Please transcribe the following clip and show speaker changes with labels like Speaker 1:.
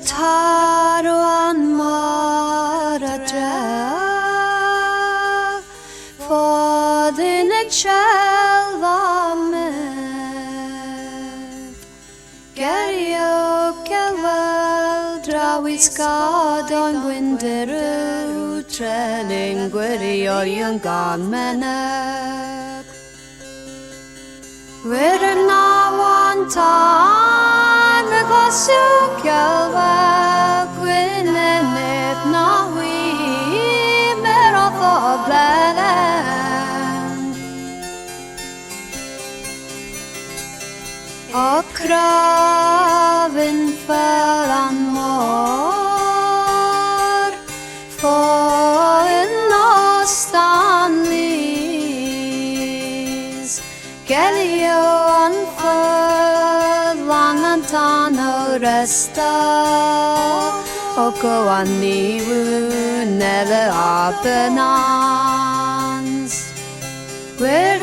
Speaker 1: Tarow an meur a-dre, Fodhin chelva Geryow, kelwel, drawis gadon Gwyn, derow, trelyn, Gwirion menek. Gwir na wan tan, y glasw chelva, Gwyn eneb na wi, mer o blelen. O crafyn fel an mor, Fodhin o Stanleys, Geryow an ffyrdd lang an tan o resta, o gowan ni wynel y abenans. Gwir